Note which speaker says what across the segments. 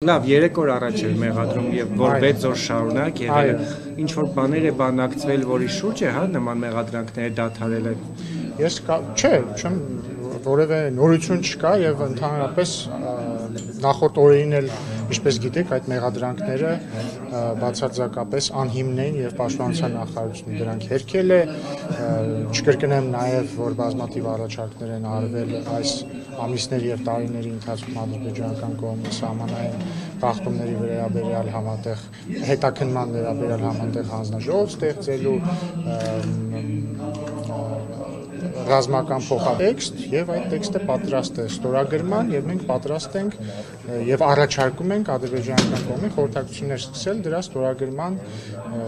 Speaker 1: Լավ, 3 օր առաջ էր մեղադրում եւ որ 6 օր շարունակ եղել ինչ որ բաներ է բանակցվել, որի շուրջ է, հա, նման մեղադրանքները դադարել են։
Speaker 2: Ես չեմ որևէ նորություն չկա եւ ընդհանրապես նախորդ օրերին էլ ինչպես գիտեք այդ մեղադրանքները բացարձակապես անհիմն են եւ պաշտպանության նախարարությունը դրանք հերքել է չկրկնեմ նաեւ որ բազմաթիվ առաջարկներ են արվել այս ամիսների եւ տարիների ընթացքում ադրբեջանական կողմից սահմանային խախտումների վերաբերյալ համատեղ հետաքննման վերաբերյալ համատեղ հանձնաժողով ստեղծելու ռազմական փոխատեքստ եւ այդ տեքստը պատրաստ է ստորագրման եւ մենք պատրաստ ենք եւ առաջարկում ենք ադրբեջանական կողմի խորհրդակցություններ սկսել դրա ստորագրման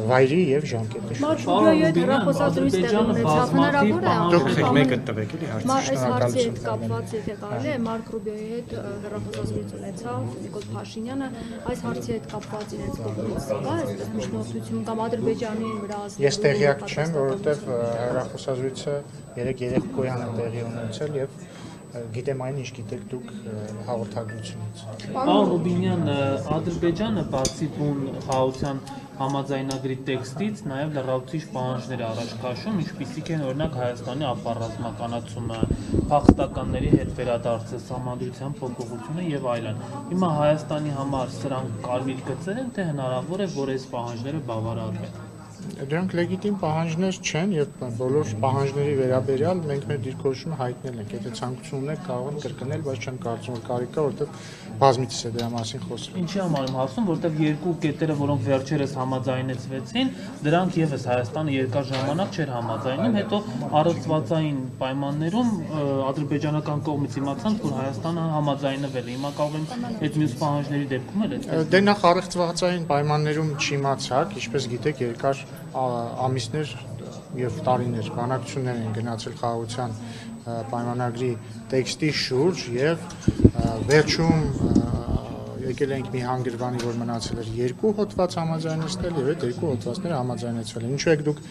Speaker 2: վայրի եւ ժամկետի շուրջ։
Speaker 3: Մարկ Ռուբիոյի հետ հեռախոսազրույց տեղի ունեցավ, հնարավոր է
Speaker 1: Դուք մեկը տվեք էլի հարցը։
Speaker 3: Այս հարցի հետ կապված եթե կարելի է Մարկ Ռուբիոյի հետ հեռախոսազրույց ունեցավ Նիկոլ Փաշինյանը, այս հարցի հետ կապված իրենց կողմից կա այսպես միջնորդություն կամ Ադրբեջանին վրա ազդեցություն։
Speaker 2: Ես տեղյակ չեմ, որովհետեւ հեռախոսազրույցը երեկոյան է տեղի ունեցել եւ գիտեմ այն ինչ գիտեք դուք հաղորդագրությունից։
Speaker 4: Պարոն Ռուբինյան, Ադրբեջանը բացի բուն խաղաղության համաձայնագրի տեքստից նաև լրացուցիչ պահանջներ առաջ քաշում, ինչպիսիք են օրինակ Հայաստանի ապառազմականացումը, փախստականների հետ վերադարձը, սահմանադրության փոփոխությունը եւ այլն։ Հիմա Հայաստանի համար սրանք կարմիր գծեր են, թե հնարավոր է, որ այս պահանջները բավարարվեն։
Speaker 2: Դրանք լեգիտիմ պահանջներ չեն եւ բոլոր պահանջների վերաբերյալ մենք մեր դիրքորոշումը հայտնել ենք։ Եթե ցանկություն ունեք կարող եմ կրկնել, բայց չեմ կարծում որ կարիք կա, որովհետեւ բազմիցս է դրա մասին խոսվում։
Speaker 4: Ինչի համար եմ ասում, որովհետեւ երկու կետերը, որոնք վերջերս համաձայնեցվեցին, դրանք եւս Հայաստանը երկար ժամանակ չէր համաձայնում, հետո առողջվածային պայմաններում ադրբեջանական կողմից իմացանք, որ Հայաստանը համաձայնվել է։ Հիմա կարող են այդ մյուս պահանջների դեպքում էլ այդպես։
Speaker 2: Դե նախ առողջվածային պայմաններում չիմացաք, ինչպես գիտեք, երկար ամիսներ եւ տարիներ բանակցություններ են գնացել խաղաղության պայմանագրի տեքստի շուրջ եւ վերջում եկել ենք մի հանգրվանի, որ մնացել էր 2 հոդված համաձայնեցնել եւ այդ 2 հոդվածները համաձայնեցվել են։ Ինչու եք դուք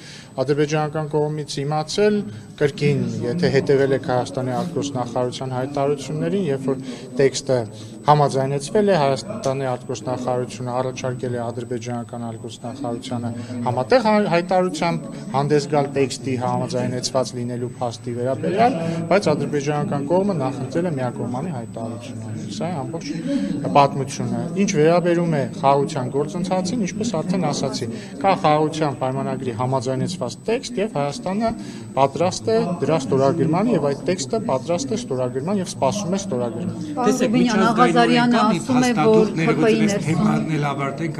Speaker 2: ադրբեջանական կողմից իմացել, կրկին, եթե հետեւել եք Հայաստանի արտգործնախարարության հայտարարություններին, երբ որ տեքստը համաձայնեցվել է, Հայաստանի արտգործնախարարությունը առաջարկել է ադրբեջանական արտգործնախարարությանը համատեղ հայտարարությամբ հանդես գալ տեքստի համաձայնեցված լինելու փաստի վերաբերյալ, բայց ադրբեջանական կողմը նախընտրել է միակողմանի հայտարարություն։ Սա է ամբողջ պատմությունը։ Ինչ վերաբերում է խաղաղության գործընթացին, ինչպես արդեն ասացի, կա խաղաղության պայմանագրի համաձայնեցված տեքստ եւ Հայաստանը պատրաստ է դրա ստորագրման եւ այդ տեքստը պատրաստ է ստորագրման եւ սպասում է ստորագրման։
Speaker 1: Տեսեք,
Speaker 3: Ղազարյանը ասում է, որ ՀՊԻ
Speaker 1: թեմանն էլ ավարտենք,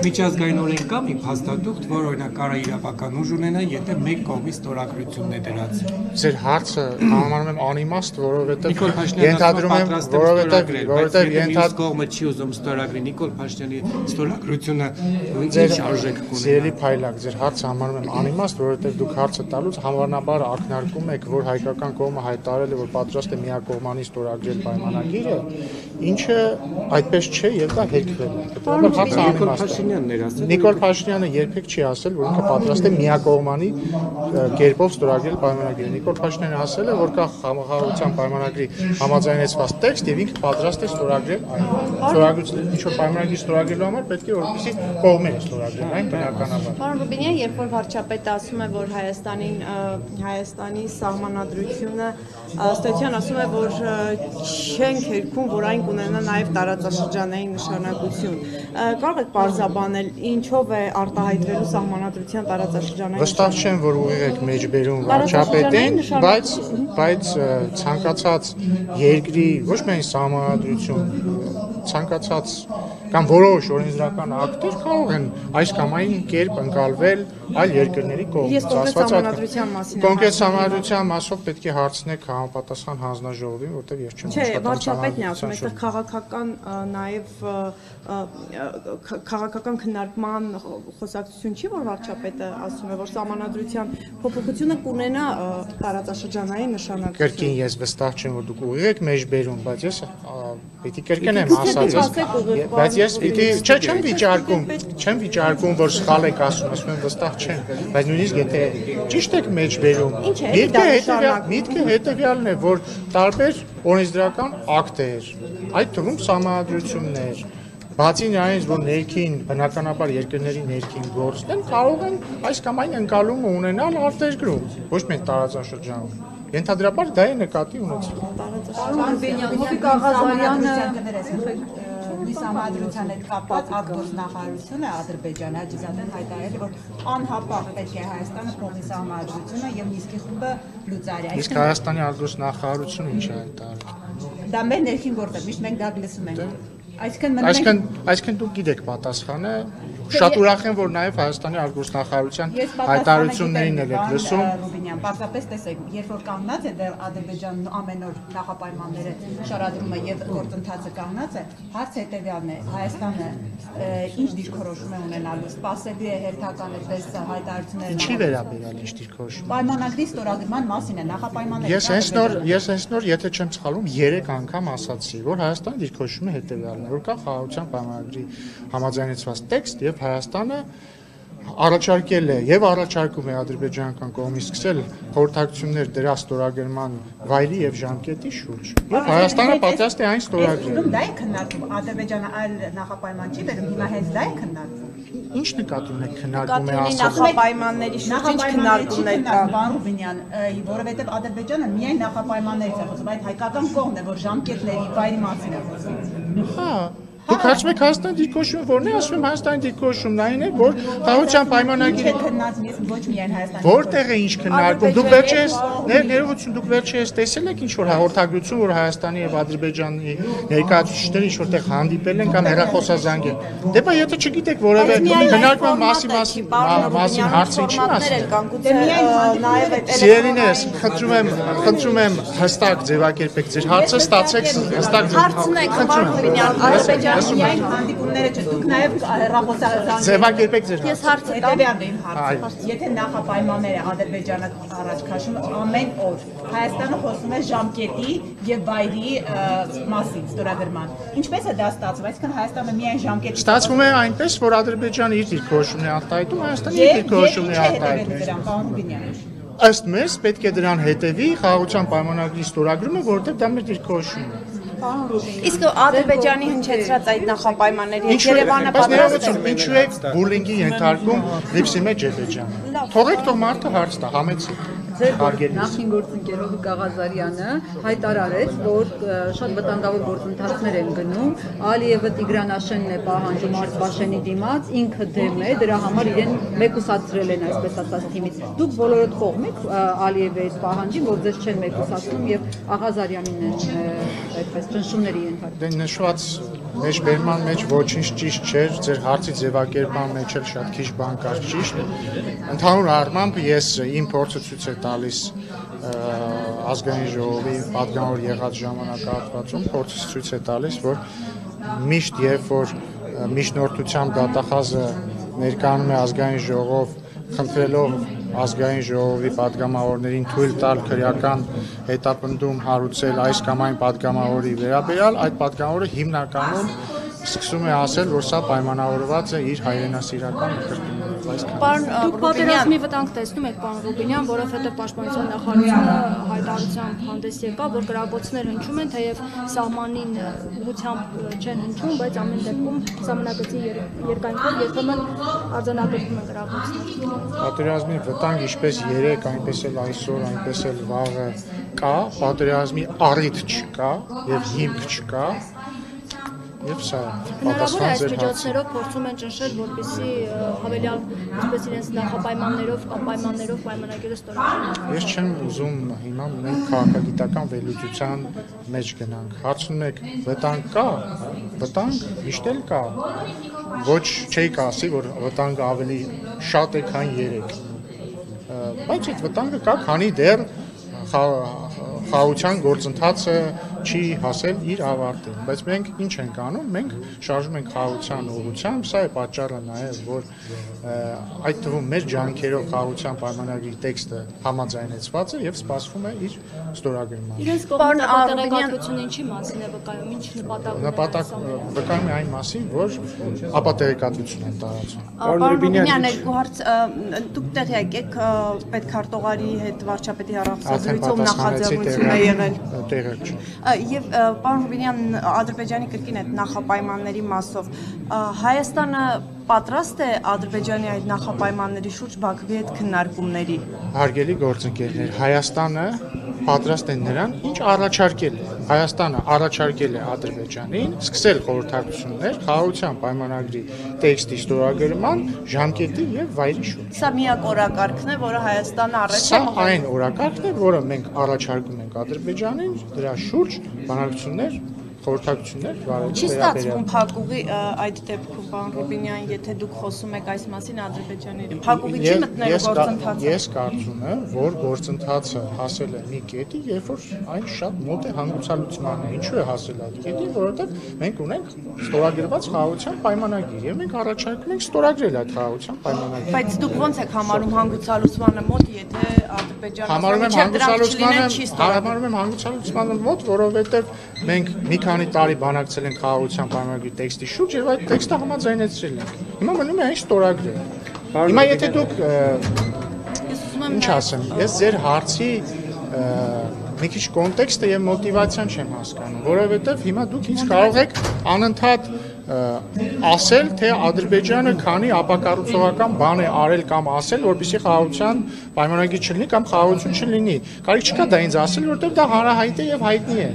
Speaker 1: միջազգայինորեն կա մի փաստաթուղթ, որ օրինակ կարա իրավական ուժ ունենա, եթե մեկ կողմի ստորագրությունն է դրած։
Speaker 2: Ձեր հարցը համարում եմ անիմաստ, որովհետեւ ենթադրում եմ, որովհետեւ
Speaker 1: կողմը չի ուզում ստորագրի Նիկոլ Փաշինյանի ստորագրությունը ինչ արժեք կունենա։
Speaker 2: Սիրելի Փայլակ, ձեր հարցը համարում եմ անիմաստ, որովհետեւ դուք հարցը տալուց հավանաբար ակնարկում եք, որ հայկական կողմը հայտարարել է, որ պատրաստ է միակողմանի ստորագրել պայմանագիրը, ինչը այդպես չէ եւ դա հերքվել է։
Speaker 1: Նիկոլ Փաշինյանն էր ասել։
Speaker 2: Նիկոլ Փաշինյանը երբեք չի ասել, որ ինքը պատրաստ է միակողմանի կերպով ստորագրել պայմանագիրը։ Նիկոլ Փաշինյանը ասել է, որ կա խաղաղության պայմանագրի համաձայնեցված տեքստ եւ ինքը պատրաստ է ստորագրել այն։ Ստորագրություն ինչ որ պայմանագիր ստորագրելու համար պետք է որպեսզի կողմերը ստորագրեն այն բնականաբար։
Speaker 5: Պարոն Ռուբինյան, երբ որ վարչապետը ասում է, որ Հայաստանի սահմանադրությունը ըստեյության ասում է, որ չենք հերքում, որ այն կունենա նաև տարածաշրջանային նշանակություն։ Կարող եք պարզաբանել ինչով է արտահայտվելու սահմանադրության տարածաշրջանային։
Speaker 2: Վստահ չեմ, որ ուղիղ եք մեջբերում վարչապետին, բայց ցանկացած երկրի ոչ միայն սահմանադրություն, ցանկացած կամ որոշ օրենսդրական ակտեր կարող են այս կամ այն կերպ ընկալվել այլ երկրների կողմից։ Կոնկրետ սահմանադրության մասով պետք է հարցնեք համապատասխան հանձնաժողովին, որտեղ ես չեմ
Speaker 5: աշխատում։ Չէ, վարչապետն է ասում, այստեղ քաղաքական նաև քաղաքական քննարկման խոսակցություն չի, որ վարչապետը ասում է, որ սահմանադրության փոփոխությունը կունենա տարածաշրջանային նշանակություն։
Speaker 2: Կրկին ես վստահ չեմ, որ դուք ուղիղ եք մեջբերում, բայց ես պիտի կրկնեմ ասածս, բայց ես պիտի չեմ վիճարկում, որ սխալ եք ասում եմ վստահ չեմ, բայց նույնիսկ եթե ճիշտ եք մեջբերում, միտքը հետևյալն է, որ տարբեր օրենսդրական ակտեր, այդ թվում սահմանադրություններ, Բացի նրանից, որ ներքին բնականաբար երկրների ներքին գործն են, կարող են այս կամ այն ընկալումը ունենալ արտերկրում, ոչ միայն տարածաշրջանում։ Ենթադրաբար դա է նկատի ունեցել։
Speaker 6: Պարոն Բենյան, Հովիկ Աղազարյանը Լույս համադրության հետ կապված ակտոս նախարարությունը Ադրբեջանը Աջիզադեն հայտարարել որ անհապաղ պետք է Հայաստանը փոխի համադրությունը եւ Միսկի խումբը լուծարի։
Speaker 2: Իսկ Հայաստանի ակտոս նախարարությունը ինչ է հայտարարել։
Speaker 6: Դա մեր ներքին գործ է, միշտ մենք դա լսում ենք։
Speaker 2: Այսինքն դուք գիտեք պատասխանը, շատ ուրախ եմ, որ նաև Հայաստանի արտգործնախարարության հայտարարություններին եք լսում։
Speaker 6: Ռուբինյան, պարզապես տեսեք, երբ որ կանգնած է դեռ Ադրբեջանն ամեն օր նախապայմանները շարադրումը եւ գործընթացը կանգնած է, հարցը հետեւյալն է. Հայաստանը ինչ դիրքորոշում է ունենալու, սպասելի է հերթական այդպես հայտարարություններ։
Speaker 2: Ինչի վերաբերյալ ինչ դիրքորոշում։
Speaker 6: Պայմանագրի ստորագրման մասին է նախապայմանները։
Speaker 2: Ես հենց նոր, եթե չեմ սխալվում, 3 անգամ ասացի, որ Հայաստանի դիրքորոշումը հետեւյալն է, որ կա խաղաղության պայմանագրի համաձայնեցված տեքստ եւ Հայաստանը առաջարկել է եւ առաջարկում է ադրբեջանական կողմից սկսել խորհրդակցություններ դրա ստորագրման վայրի եւ ժամկետի շուրջ։ Եվ Հայաստանը պատրաստ է այն ստորագրել։
Speaker 6: Դա է քննարկում, Ադրբեջանը այլ նախապայման չի վերում, հիմա հենց դա է քննարկում։
Speaker 2: Ինչ նկատի ունեք քննարկում է ասած։
Speaker 5: Նախապայմանների շուրջ ինչ քննարկումներ կան։
Speaker 6: Պարոն Ռուբինյան, որովհետեւ Ադրբեջանը միայն նախապայմաններից է խոսում, այդ հայկական կողմն է, որ ժամկետների վայրի մասին է խոսում։
Speaker 2: Հա Դուք հարցում եք Հայաստանի դիրքորոշումը որն է, ասում եմ Հայաստանի դիրքորոշումն այն է, որ խաղաղության պայմանագրի
Speaker 6: քննարկում ես ոչ միայն Հայաստանի։
Speaker 2: Որտեղ է ինչ քննարկում։ Դուք վերջերս ներողություն, դուք վերջերս տեսել եք ինչ որ հաղորդագրություն, որ Հայաստանի եւ Ադրբեջանի ներկայացուցիչները ինչ որտեղ հանդիպել են կամ հեռախոսազանգ են։ Դե բա եթե չգիտեք որևէ քննարկման մասին հարցը ինչի մասին է։
Speaker 5: Նաև այդ
Speaker 2: Սիրելիներս, խնդրում եմ հստակ ձևակերպեք ձեր հարցը, ստացեք հստակ
Speaker 5: հարցնեք, պարոն Ռուբինյան, Ադրբեջանի
Speaker 6: միայն հանդիպումները չէ, դուք նաև հեռախոսազանգ
Speaker 2: ձևակերպեք ձեր
Speaker 5: Ես
Speaker 2: հարցը։
Speaker 5: հարցը տամ։
Speaker 6: Հետևյալն է իմ հարցը։ Եթե նախապայմանները Ադրբեջանը առաջ քաշում ամեն օր, Հայաստանը խոսում է ժամկետի եւ վայրի մասին ստորագրման։ Ինչպես է դա ստացվում, այսինքն Հայաստանը միայն ժամկետի
Speaker 2: Ստացվում է այնպես, որ Ադրբեջանը իր դիրքորոշումն է արտահայտում, Հայաստանը իր դիրքորոշումն է արտահայտում։ Ըստ մեզ պետք է դրան հետևի խաղաղության պայմանագրի ստորագրումը, որովհետև դա մեր դիրքորոշումն է։
Speaker 5: Իսկ Ադրբեջանի հնչեցրած այդ նախապայմանների Երևանը պատրաստ է։
Speaker 2: Ինչու է բուլինգի ենթարկում Լիպսի մեջ Ադրբեջանը։ Թողեք թող մարդը հարց տա, համեցեք։
Speaker 7: Ձեր նախին գործընկեր Հովիկ Աղազարյանը հայտարարեց, որ շատ վտանգավոր գործընթացներ են գնում, Ալիևը Տիգրանաշենն է պահանջում Արցախի դիմաց, ինքը դեմ է, դրա համար իրեն մեկուսացրել են այսպես ասած թիմից։ Դուք բոլորդ կողմ եք Ալիևի այս պահանջին, որ ձեզ չեն մեկուսացնում եւ Աղազարյանին են այդպես ճնշումների ենթարկում։
Speaker 2: Դե նշված մեջբերման մեջ ոչինչ ճիշտ չէր, ձեր հարցի ձևակերպման մեջ էլ շատ քիչ բան կար ճիշտ։ Ընդհանուր առմամբ ես իմ փորձը ցույց է տալիս ազգային ժողովի պատգամավոր եղած ժամանակահատվածում փորձը ցույց է տալիս, որ միշտ երբ որ միջնորդությամբ դատախազը ներկայանում է ազգային ժողով, խնդրելով ազգային ժողովի պատգամավորներին թույլ տալ քրեական հետապնդում հարուցել այս կամ այն պատգամավորի վերաբերյալ, այդ պատգամավորը հիմնականում սկսում է ասել, որ սա պայմանավորված է իր հայրենասիրական նկատմամբ։
Speaker 3: Դուք պատերազմի վտանգ տեսնում եք, պարոն Ռուբինյան, որովհետև Պաշտպանության նախարարությունը հայտարարությամբ հանդես եկավ, որ կրակոցներ հնչում են, թեև սահմանին ուղղությամբ չեն հնչում, բայց ամեն դեպքում սահմանակցի երկայնքով երբեմն արձանագրվում են կրակոցներ։
Speaker 2: Պատերազմի վտանգ ինչպես երեք, այնպես էլ այսօր, այնպես էլ վաղը կա, պատերազմի առիթ չկա եւ հիմք չկա։ Եվ սա
Speaker 3: Հնարավոր է այս միջոցներով փորձում են ճնշել, որպեսզի հավելյալ ինչպես իրենց նախապայմաններով կամ պայմաններով պայմանագիրը ստորագրեն։
Speaker 2: Ես չեմ ուզում հիմա մենք քաղաքագիտական վերլուծության մեջ գնանք։ Հարցնում եք վտանգ կա, վտանգ միշտ էլ կա։ Ոչ չէի ասի, որ վտանգը ավելի շատ է, քան 3։ Բայց այդ վտանգը կա, քանի դեռ խաղաղության գործընթացը չի հասել իր ավարտին, բայց մենք ինչ ենք անում, մենք շարժում ենք խաղաղության ուղղությամբ, սա է պատճառը նաև, որ այդ թվում մեր ջանքերով խաղաղության պայմանագրի տեքստը համաձայնեցված է եւ սպասվում է իր ստորագրմանը։
Speaker 3: Իրենց կողմից տեղեկատվությունը ինչի մասին է վկայում, ինչ նպատակ
Speaker 2: վկայում է այն մասին, որ ապատեղեկատվություն են տարածում։
Speaker 5: Պարոն Ռուբինյան, երկու հարց, դուք տեղյակ եք պետքարտողարի հետ վարչապետի հեռախոսազրույցով նախաձեռնություն է եղել։
Speaker 2: Տեղյակ չեմ։
Speaker 5: Եվ պարոն Ռուբինյան, Ադրբեջանի կրկին այդ նախապայմանների մասով Հայաստանը պատրաստ է Ադրբեջանի այդ նախապայմանների շուրջ Բաքվի հետ քննարկումների։
Speaker 2: Հարգելի գործընկերներ, Հայաստանը պատրաստ է նրան, ինչ առաջարկել է։ Հայաստանը առաջարկել է Ադրբեջանին սկսել խորհրդակցություններ խաղաղության պայմանագրի տեքստի ստորագրման ժամկետի եւ վայրի շուրջ։
Speaker 5: Սա միակ օրակարգն է, որը Հայաստանը առաջ է
Speaker 2: Սա այն օրակարգն է, որը մենք առաջարկում ենք Ադրբեջանին, դրա շուրջ բանակցություններ խորհրդակցություններ վարել
Speaker 5: Չի ստացվում փակուղի այդ դեպքում, պարոն Ռուբինյան, եթե դուք խոսում եք այս մասին Ադրբեջանի փակուղի չի մտնելու գործընթացը։
Speaker 2: Ես կարծում եմ, որ գործընթացը հասել է մի կետի, երբ որ այն շատ մոտ է հանգուցալուծմանը։ Ինչու է հասել այդ կետի, որովհետև մենք ունենք ստորագրված խաղաղության պայմանագիր եւ մենք առաջարկում ենք ստորագրել այդ խաղաղության պայմանագիրը։
Speaker 5: Բայց դուք ո՞նց եք համարում հանգուցալուծմանը մոտ, եթե Ադրբեջանը
Speaker 2: համարում եմ հանգուցալուծմանը մոտ, որովհետև մենք մի քանի տարի բանակցել ենք խաղաղության պայմանագրի տեքստի շուրջ եւ այդ տեքստը համաձայնեցրել ենք։ Հիմա մնում է այն ստորագրել։ Հիմա եթե դուք ինչ ասեմ, ես ձեր հարցի մի քիչ կոնտեքստը եւ մոտիվացիան չեմ հասկանում, որովհետեւ հիմա դուք ինձ կարող եք անընդհատ ասել, թե Ադրբեջանը քանի ապակառուցողական բան է արել կամ ասել, որպեսզի խաղաղության պայմանագիր չլինի կամ խաղաղություն չլինի։ Կարիք չկա դա ինձ ասել, որովհետեւ դա հանրահայտ է եւ հայտնի է։